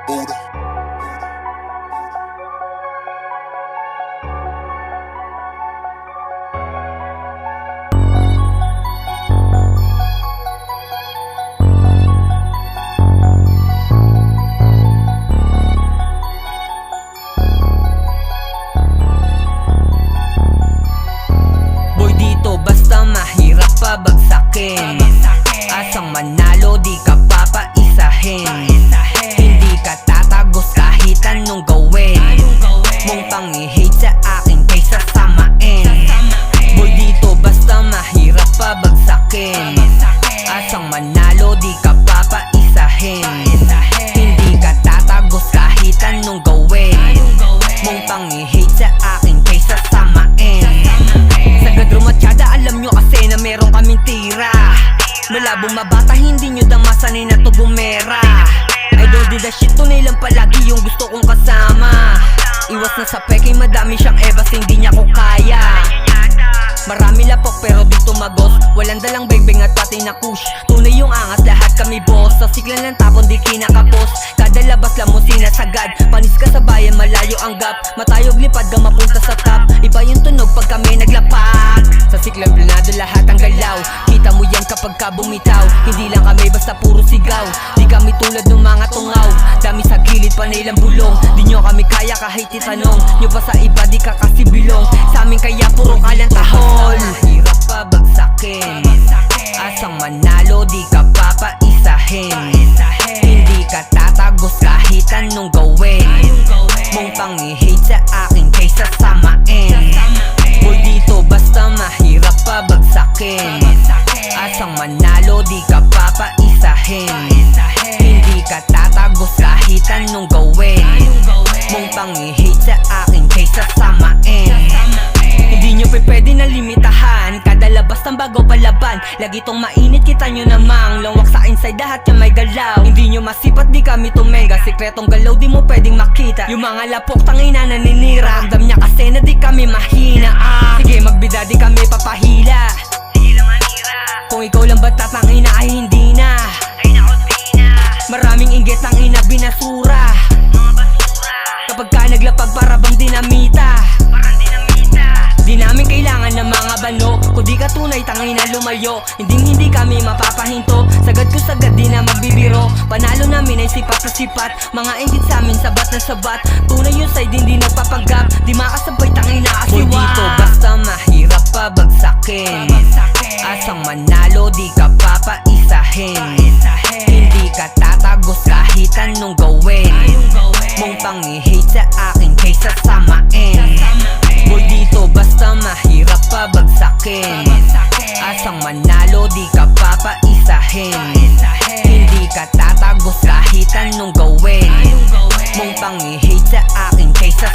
Buddha. Boy, dito basta mahirap pabagsakin. Asang manalo di ka papaisahin. Hindi ka tatagos kahit anong gawin. Mong pang-i-hate sa akin kaysa samain. Boy, dito basta mahirap pabagsakin. Asang manalo di ka papaisahin. Hindi ka tatagos kahit anong gawin. Mong pang-i-hate sa akin kaysa samain. Sa Gadro Machada, alam nyo kasi na meron kaming tira. Malabong mabata, hindi nyo damasanay na to bumera. I don't do the shit, tunay lang palagi yung gusto kong kasama. Iwas na sa peke, madami siyang evas, hindi niya ko kaya. Marami lapok pero dito magos. Walang dalang beng-beng at pati na kush. Tunay yung angas, lahat kami boss. Sa siglan lang tapon, di kinakapos. Kada labas lang mo sinasagad. Panis ka sa bayan, malayo ang gap. Matayog lipad ka mapunta sa top. Iba yung tunog pag kami naglapag. Sa siglan planado lahat ang galaw. Kita mo yan kapag ka bumitaw. Hindi lang kami basta puro sigaw. Di kami tulad ng mga tungaw. Dami sa gilid, panay lang bulong. Di nyo kami kaya kahit itanong. Nyo pa sa iba, di ka kasi bilong. Sa amin kaya puro kalang tahol. Mahirap pabagsakin. Asang manalo di ka papaisahin. Hindi ka tatagos kahit anong gawin. Mong pang-i-hate sa akin kaysa samain. Boy, dito basta mahirap pabagsakin. Asang manalo di ka papaisahin. Hindi ka tatagos kahit anong gawin. Mong pang-i-hate sa akin kaysa samain. Hindi nyo pwede na limitahan. Kada labas ng bago palaban. Lagi tong mainit, kita nyo namang lawak sa inside, lahat yan may galaw. Hindi nyo masipat, di kami tumega. Sikretong galaw, di mo pwedeng makita. Yung mga lapok, tangina naninira. Ramdam niya kasi na di kami mahina. Sige magbida, di kami papahila. Kung ikaw lang ba tatangina ay hindi na. Maraming inggit ang ina binasura. Kapag ka naglapag para bang dinamita. Di namin kailangan ng mga bano. Kung di ka tunay, tangina lumayo. Hindi kami mapapahinto. Sagad ko sagad, di na magbibiro. Panalo namin ay sipat na sipat. Mga inggit sa amin, sabat na sabat. Tunay yung side, hindi nagpapagap. Di makasabay, tangina asiwa. Boy, dito basta mahirap pabagsakin. Asang manalo, di ka papaisahin. Hindi ka tatagos kahit anong gawin. Mong pang-i-hate sa akin kaysa samain. Boy, dito basta mahirap pabagsakin. Asang manalo, di ka papaisahin. Hindi ka tatagos kahit anong gawin. Mong pang-i-hate sa akin kaysa